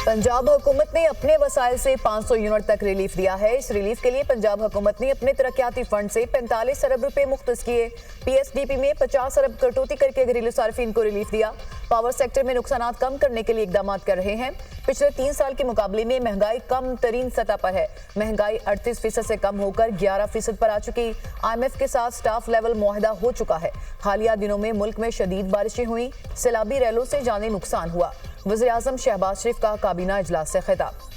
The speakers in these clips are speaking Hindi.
पंजाब हुकूमत ने अपने वसाइल से 500 यूनिट तक रिलीफ दिया है। इस रिलीफ के लिए पंजाब हुकूमत ने अपने तरक्याती फंड से 45 अरब रुपए मुख्तस किए। पीएसडीपी में 50 अरब कटौती करके घरेलू सार्फिन को रिलीफ दिया। पावर सेक्टर में नुकसान कम करने के लिए इकदाम कर रहे हैं। पिछले 3 साल के मुकाबले में महंगाई कम तरीन सतह पर है। महंगाई 38% से कम होकर 11% पर आ चुकी। IMF के साथ स्टाफ लेवल मुआहदा हो चुका है। हालिया दिनों में मुल्क में शदीद बारिशें हुई, सैलाबी रैलों से जानी नुकसान हुआ। वज़ीर-ए-आज़म शहबाज शरीफ का काबीना इजलास से खिताब।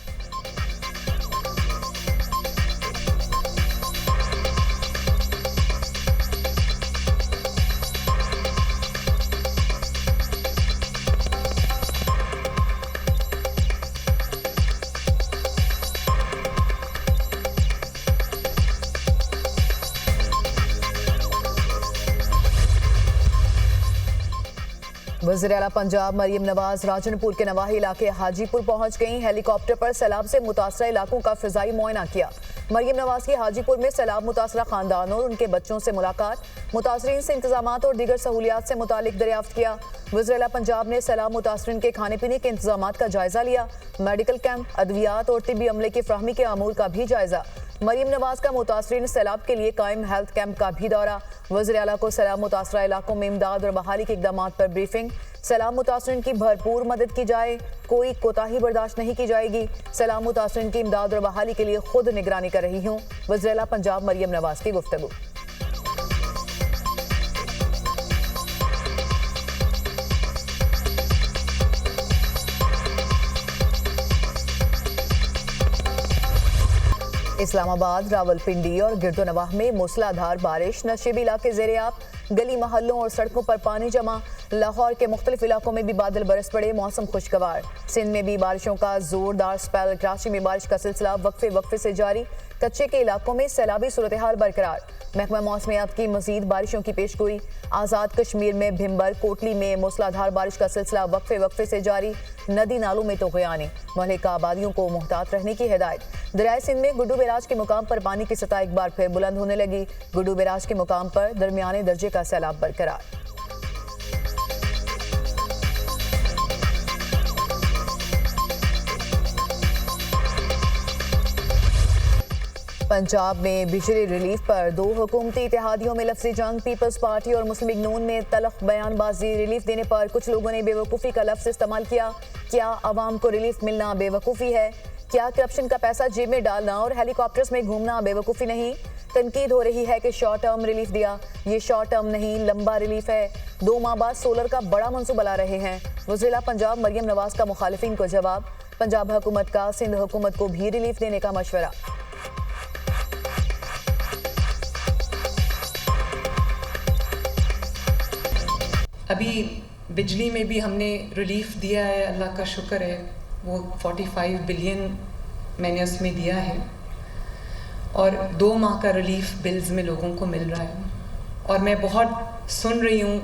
वज़ीर-ए-आला पंजाब मरियम नवाज राजनपुर के नवाही इलाके हाजीपुर पहुंच गईं। हेलीकॉप्टर पर सैलाब से मुतासरा इलाकों का फिजाई मुआयना किया। मरियम नवाज की हाजीपुर में सैलाब मुतासरा खानदानों और उनके बच्चों से मुलाकात, मुतासरीन से इंतजामात और दीगर सहूलियात से मुतालिक दरियाफ्त किया। वज़ीर-ए-आला पंजाब ने सैलाब मुतासरीन के खाने पीने के इंतजामात का जायजा लिया। मेडिकल कैंप, अद्वियात और तिब्बी अमले की फ्राहमी के अमूर का भी जायजा। मरियम नवाज का मुतासरीन सैलाब के लिए कायम हेल्थ कैंप का भी दौरा। वज़ीर-ए-आला को सैलाब मुतासरा इलाकों में इमदाद और बहाली के इक़दामात पर ब्रीफिंग। सैलाब मुतासरीन की भरपूर मदद की जाए, कोई कोताही बर्दाश्त नहीं की जाएगी। सैलाब मुतासरीन की इमदाद और बहाली के लिए खुद निगरानी कर रही हूँ। वज़ीर-ए-आला पंजाब मरियम नवाज की गुफ्तगू। इस्लामाबाद, रावलपिंडी और गिरदोनवाह में मूसलाधार बारिश, नशेबी इलाके ज़ेरे-आब, गली मोहल्लों और सड़कों पर पानी जमा। लाहौर के मुख्तलिफ इलाकों में भी बादल बरस पड़े, मौसम खुशगवार। सिंध में भी बारिशों का जोरदार स्पेल, कराची में बारिश का सिलसिला वक्फे वक्फे से जारी। कच्चे के इलाकों में सैलाबी सूरत हाल बरकरार। महकमा मौसमियात की मजीद बारिशों की पेशगोई। आज़ाद कश्मीर में भिम्बर, कोटली में मूसलाधार बारिश का सिलसिला वक्फे वक्फे से जारी। नदी नालों में तोग़यानी, महलिका आबादियों को मुहतात रहने की हिदायत। दरियाए सिंध में गुड्डू बैराज के मुकाम पर पानी की सतह एक बार फिर बुलंद होने लगी। गुड्डू बैराज के मुकाम पर दरमियाने दर्जे का सैलाब बरकरार। पंजाब में बिजली रिलीफ पर 2 हुकूमती इत्तेहादियों में लफ्ज़ी जंग। पीपल्स पार्टी और मुस्लिम लीग नून में तलख बयानबाजी। रिलीफ देने पर कुछ लोगों ने बेवकूफ़ी का लफ्ज़ इस्तेमाल किया। क्या आवाम को रिलीफ मिलना बेवकूफ़ी है? क्या करप्शन का पैसा जेब में डालना और हेलीकॉप्टर्स में घूमना बेवकूफ़ी नहीं? तनकीद हो रही है कि शॉर्ट टर्म रिलीफ दिया। ये शॉर्ट टर्म नहीं, लंबा रिलीफ है। 2 माह बाद सोलर का बड़ा मंसूबा ला रहे हैं। वज़ीर-ए-आला पंजाब मरियम नवाज का मुखालिफिन को जवाब। पंजाब हुकूमत का सिंध हुकूमत को भी रिलीफ देने का मशवरा। अभी बिजली में भी हमने रिलीफ दिया है, अल्लाह का शुक्र है। वो 45 बिलियन मैंने उसमें दिया है और 2 माह का रिलीफ बिल्स में लोगों को मिल रहा है। और मैं बहुत सुन रही हूँ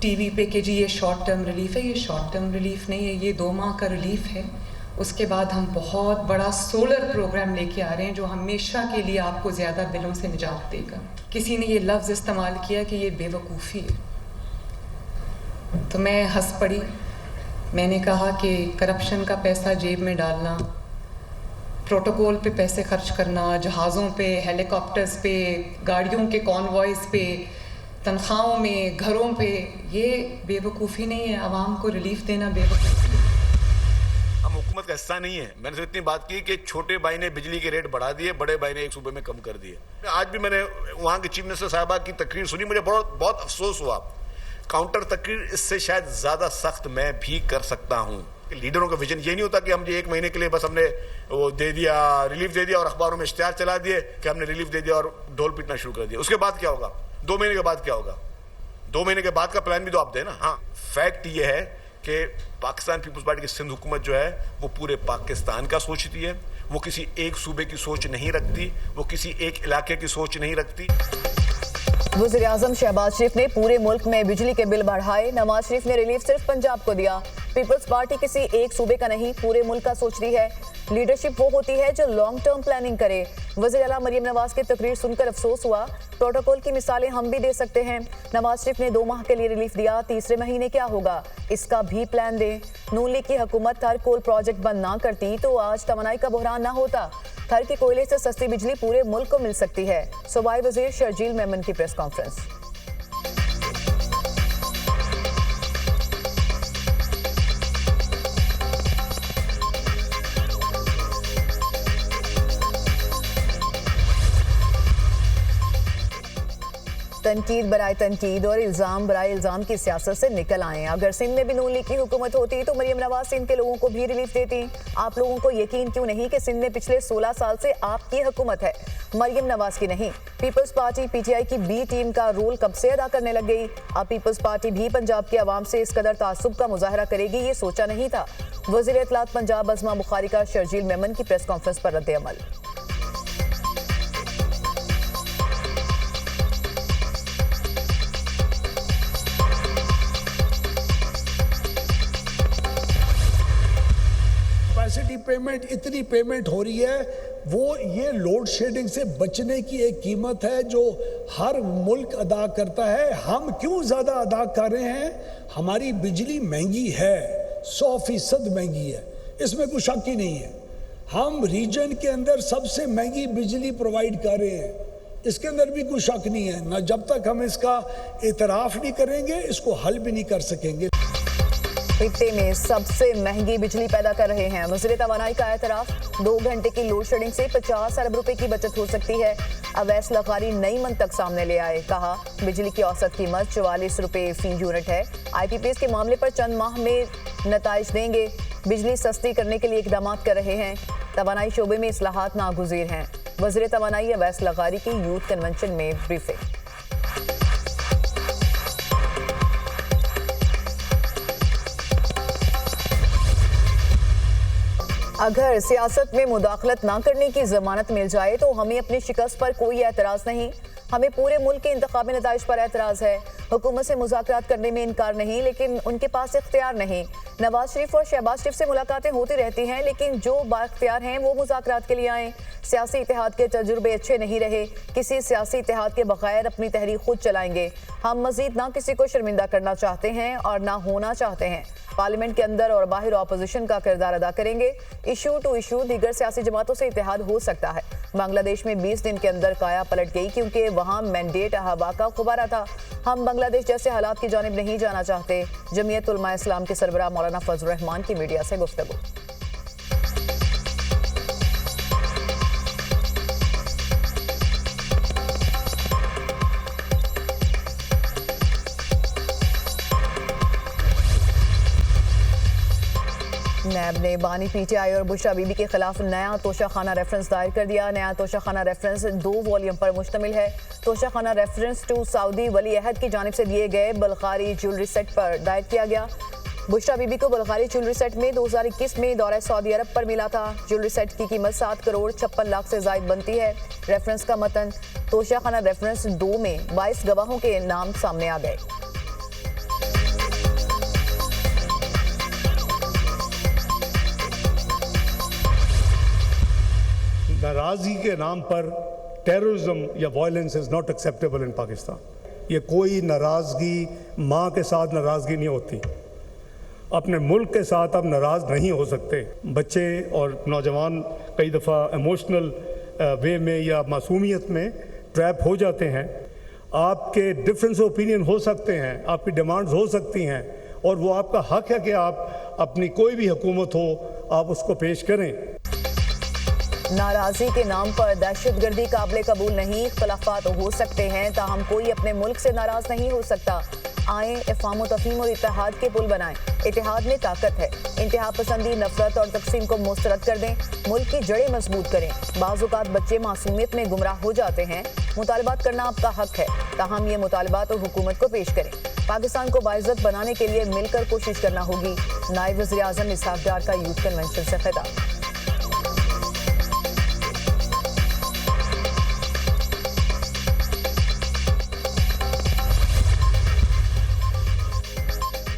टीवी पे कि जी ये शॉर्ट टर्म रिलीफ है। ये शॉर्ट टर्म रिलीफ नहीं है, ये 2 माह का रिलीफ है। उसके बाद हम बहुत बड़ा सोलर प्रोग्राम लेके आ रहे हैं जो हमेशा के लिए आपको ज़्यादा बिलों से निजात देगा। किसी ने ये लफ्ज़ इस्तेमाल किया कि ये बेवकूफ़ी है, तो मैं हंस पड़ी। मैंने कहा कि करप्शन का पैसा जेब में डालना, प्रोटोकॉल पे पैसे खर्च करना, जहाज़ों पे, हेलीकॉप्टर्स पे, गाड़ियों के कॉन्वॉयज़ पे, तनख्वाहों में, घरों पे, ये बेवकूफ़ी नहीं है। आवाम को रिलीफ देना बेवकूफ़ी है। हम हुकूमत का हिस्सा नहीं है। मैंने सिर्फ इतनी बात की कि छोटे भाई ने बिजली के रेट बढ़ा दिए, बड़े भाई ने एक सूबे में कम कर दिए। आज भी मैंने वहाँ के चीफ मिनिस्टर साहिबा की तकरीर सुनी, मुझे बहुत अफसोस हुआ। काउंटर तकरीर इससे शायद ज़्यादा सख्त मैं भी कर सकता हूँ। लीडरों का विजन ये नहीं होता कि हम ये 1 महीने के लिए बस हमने वो दे दिया, रिलीफ दे दिया और अखबारों में इश्तिहार चला दिए कि हमने रिलीफ दे दिया और ढोल पीटना शुरू कर दिया। उसके बाद क्या होगा? 2 महीने के बाद क्या होगा? 2 महीने के बाद का प्लान भी तो आप देना। हाँ, फैक्ट ये है कि पाकिस्तान पीपल्स पार्टी की सिंध हुकूमत जो है वो पूरे पाकिस्तान का सोचती है। वो किसी एक सूबे की सोच नहीं रखती, वो किसी एक इलाके की सोच नहीं रखती। वज़ीर-ए-आज़म शहबाज शरीफ ने पूरे मुल्क में बिजली के बिल बढ़ाए। नवाज शरीफ ने रिलीफ सिर्फ पंजाब को दिया। पीपल्स पार्टी किसी एक सूबे का नहीं, पूरे मुल्क का सोचती है। लीडरशिप वो होती है जो लॉन्ग टर्म प्लानिंग करे। वज़ीर आला मरियम नवाज की तकरीर सुनकर अफसोस हुआ। प्रोटोकॉल की मिसालें हम भी दे सकते हैं। नवाज शरीफ ने 2 माह के लिए रिलीफ दिया, तीसरे महीने क्या होगा इसका भी प्लान दें। नून लीग की हुकूमत थर कोल प्रोजेक्ट बंद ना करती तो आज तवानाई का बहरान ना होता। थर के कोयले से सस्ती बिजली पूरे मुल्क को मिल सकती है। सूबाई वजीर शर्जील मेमन की प्रेस कॉन्फ्रेंस। तनकीद बराए तनकीद और इल्जाम बराए इल्जाम की सियासत से निकल आए। अगर सिंध में भी नून लीग की हुकूमत होती तो मरियम नवाज सिंध के लोगों को भी रिलीफ देती। आप लोगों को यकीन क्यों नहीं कि सिंध में पिछले 16 साल से आपकी हुकूमत है, मरियम नवाज की नहीं। पीपल्स पार्टी पीटीआई की बी टीम का रोल कब से अदा करने लग गई। अब पीपल्स पार्टी भी पंजाब के अवाम से इस कदर तासुब का मुजाहरा करेगी, ये सोचा नहीं था। वज़ीर इत्तलात पंजाब अज़मा बुखारी का शर्जील मेमन की प्रेस कॉन्फ्रेंस पर रद्द अमल। कैपेसिटी पेमेंट इतनी पेमेंट हो रही है, वो ये लोड शेडिंग से बचने की एक कीमत है जो हर मुल्क अदा करता है। हम क्यों ज़्यादा अदा कर रहे हैं? हमारी बिजली महंगी है, 100% महंगी है, इसमें कोई शक ही नहीं है। हम रीजन के अंदर सबसे महंगी बिजली प्रोवाइड कर रहे हैं, इसके अंदर भी कोई शक नहीं है ना। जब तक हम इसका इतराफ़ नहीं करेंगे इसको हल भी नहीं कर सकेंगे। खित्ते में सबसे महंगी बिजली पैदा कर रहे हैं। वज़ीर तवानाई का एतराफ़, 2 घंटे की लोड शेडिंग से 50 अरब रुपए की बचत हो सकती है। अवैस लखारी नई मंतक सामने ले आए, कहा बिजली की औसत कीमत 44 रुपए फी यूनिट है। IPPS के मामले पर चंद माह में नताइज देंगे। बिजली सस्ती करने के लिए इकदाम कर रहे हैं। तवानाई शोबे में इस्लाहात नागुज़ीर हैं। वज़ीर तवानाई अवैस लखारी की यूथ कन्वेंशन में ब्रीफिंग। अगर सियासत में मुदाखलत ना करने की जमानत मिल जाए तो हमें अपनी शिकस्त पर कोई एतराज़ नहीं। हमें पूरे मुल्क के इंतखाबी नताइज पर एतराज़ है। हुकूमत से मुज़ाकरात करने में इनकार नहीं, लेकिन उनके पास इख्तियार नहीं। नवाज शरीफ और शहबाज शरीफ से मुलाकातें होती रहती हैं, लेकिन जो बाख्तियार हैं वो मुज़ाकरात के लिए आएँ। सियासी इत्तेहाद के तजुर्बे अच्छे नहीं रहे। किसी सियासी इत्तेहाद के बगैर अपनी तहरीक खुद चलाएंगे। हम मजीद ना किसी को शर्मिंदा करना चाहते हैं और ना होना चाहते हैं। पार्लियामेंट के अंदर और बाहर अपोजिशन का किरदार अदा करेंगे। इशू टू इशू दीगर सियासी जमातों से इत्तेहाद हो सकता है। बांग्लादेश में 20 दिन के अंदर काया पलट गई क्योंकि वहाँ मैंडेट हवा का खुबारा था। हम बांग्लादेश जैसे हालात की जानिब नहीं जाना चाहते। जमीयत उलमा इस्लाम के सरबराह मौलाना फजल रहमान की मीडिया से गुफ्तगू। नैब ने बानी पीटीआई और बुशरा बीबी के खिलाफ नया तोशाखाना रेफरेंस दायर कर दिया। नया तोशाखाना रेफरेंस 2 वॉल्यूम पर मुश्तमिल है। तोशाखाना रेफरेंस टू सऊदी वली अहद की जानिब से दिए गए बल्गारी ज्वेलरी सेट पर दायर किया गया। बुशरा बीबी को बल्गारी ज्वेलरी सेट में 2021 में दौरा सऊदी अरब पर मिला था। ज्वेलरी सेट की कीमत 7 करोड़ 56 लाख से जायद बनती है। रेफरेंस का मतन, तोशाखाना रेफरेंस 2 में 22 गवाहों के नाम सामने आ गए। नाराज़गी के नाम पर टेररिज्म या वायलेंस इज़ नॉट एक्सेप्टेबल इन पाकिस्तान। ये कोई नाराज़गी माँ के साथ नाराज़गी नहीं होती। अपने मुल्क के साथ आप नाराज़ नहीं हो सकते। बच्चे और नौजवान कई दफ़ा इमोशनल वे में या मासूमियत में ट्रैप हो जाते हैं। आपके डिफरेंस ऑफ ओपिनियन हो सकते हैं, आपकी डिमांड्स हो सकती हैं, और वो आपका हक है कि आप अपनी कोई भी हुकूमत हो आप उसको पेश करें। नाराजगी के नाम पर दहशतगर्दी काबिल कबूल नहीं। इख्तलाफात हो सकते हैं, ताहम कोई अपने मुल्क से नाराज नहीं हो सकता। आए इफ़हाम तफ़हीम और इत्तेहाद के पुल बनाएं। इत्तेहाद में ताकत है। इंतहा पसंदी, नफरत और तकसीम को मुस्तरद कर दें। मुल्क की जड़ें मजबूत करें। बाज़-औक़ात बच्चे मासूमियत में गुमराह हो जाते हैं। मुतालबात करना आपका हक है, ताहम ये मुतालबात और हुकूमत को पेश करें। पाकिस्तान को बाइज़्ज़त बनाने के लिए मिलकर कोशिश करना होगी। नायब वज़ीर आज़म इसहाक़ डार का यूथ कन्वेंशन से खिताब।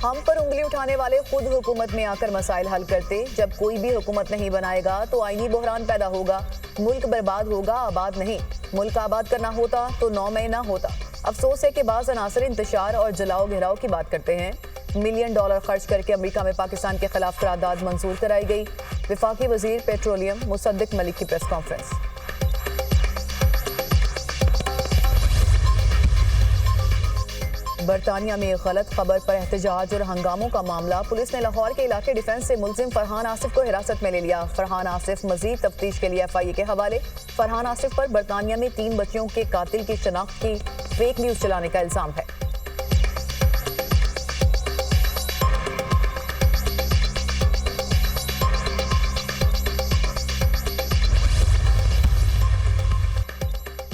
हम पर उंगली उठाने वाले खुद हुकूमत में आकर मसाइल हल करते। जब कोई भी हुकूमत नहीं बनाएगा तो आईनी बहरान पैदा होगा, मुल्क बर्बाद होगा, आबाद नहीं। मुल्क आबाद करना होता तो 9 मई ना होता। अफसोस है कि बाज़ अनासर इंतशार और जलाओ घिराव की बात करते हैं। $1 मिलियन खर्च करके अमेरिका में पाकिस्तान के खिलाफ करारदाद मंजूर कराई गई। वफाकी वजीर पेट्रोलियम मुसद्दिक मलिक की प्रेस कॉन्फ्रेंस। बरतानिया में गलत खबर पर एहतजाज और हंगामों का मामला। पुलिस ने लाहौर के इलाके डिफेंस से मुलजिम फरहान आसिफ को हिरासत में ले लिया। फरहान आसिफ मजीद तफ्तीश के लिए FIA के हवाले। फरहान आसिफ पर बरतानिया में 3 बच्चियों के कातिल की शनाख्त की फेक न्यूज चलाने का इल्जाम है।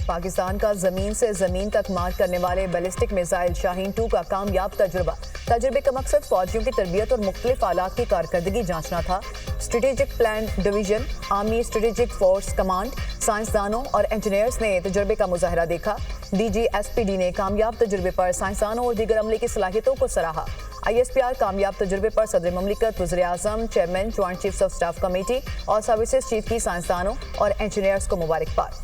पाकिस्तान का जमीन से जमीन तक मार करने वाले बैलिस्टिक मिसाइल शाहीन 2 का कामयाब तजुर्बे का मकसद फौजियों की तरबियत और मुख्तलिफ आलात की कारकर्दगी जांचना था। Strategic plan division, army strategic force command, साइंसदानों और इंजीनियर्स ने तजुर्बे का मुजाहरा देखा। DGSPD ने कामयाब तजुर्बे पर साइंसदानों और दीगर अमले की सलाहियतों को सराहा। ISPR कामयाब तजुर्बे पर सदर ममलिकत, वज़ीर-ए-आज़म, chairman, joint chiefs of staff committee और सर्विसेज चीफ की साइंसदानों और इंजीनियर्स को मुबारकबाद।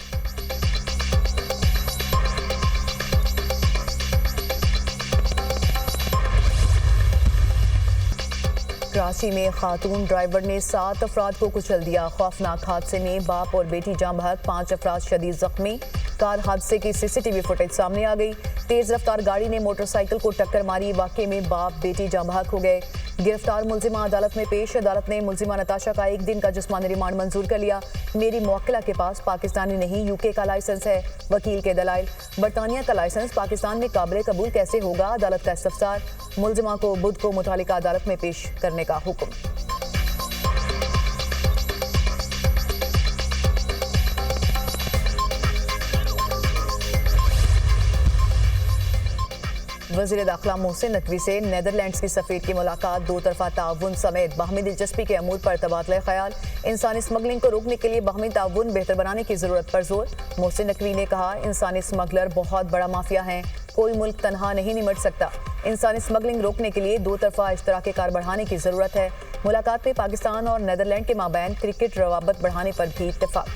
कराची में खातून ड्राइवर ने 7 अफराद को कुचल दिया। खौफनाक हादसे में बाप और बेटी जाँ बहक, 5 अफराद शदीद जख्मी। कार हादसे की CCTV फुटेज सामने आ गई। तेज रफ्तार गाड़ी ने मोटरसाइकिल को टक्कर मारी। वाकये में बाप बेटी जाँ बहक हो गए। गिरफ्तार मुलजिमा अदालत में पेश। अदालत ने मुलजिमा नताशा का 1 दिन का जिस्मानी रिमांड मंजूर कर लिया। मेरी मुवक्किला के पास पाकिस्तानी नहीं UK का लाइसेंस है। वकील के दलाइल। बरतानिया का लाइसेंस पाकिस्तान में काबिल कबूल कैसे होगा? अदालत का इस्तफसार। मुलजिमा को बुध को मुतालिका अदालत में पेश करने का हुक्म। वज़ीर दाखिला मोहसिन नकवी से नीदरलैंड्स की सफ़ीर की मुलाकात। 2 तरफ़ा ताउन समेत बाहमी दिलचस्पी के अमूर पर तबादला ख्याल। इंसानी स्मगलिंग को रोकने के लिए बाहमी ताउन बेहतर बनाने की ज़रूरत पर जोर। मोहसिन नकवी ने कहा, इंसानी स्मगलर बहुत बड़ा माफिया हैं, कोई मुल्क तनहा नहीं निमट सकता। इंसानी स्मगलिंग रोकने के लिए 2 तरफ़ा इश्तराक कार बढ़ाने की ज़रूरत है। मुलाकात में पाकिस्तान और नीदरलैंड के माबैन क्रिकेट रवाबत बढ़ाने पर भी इत्तेफाक।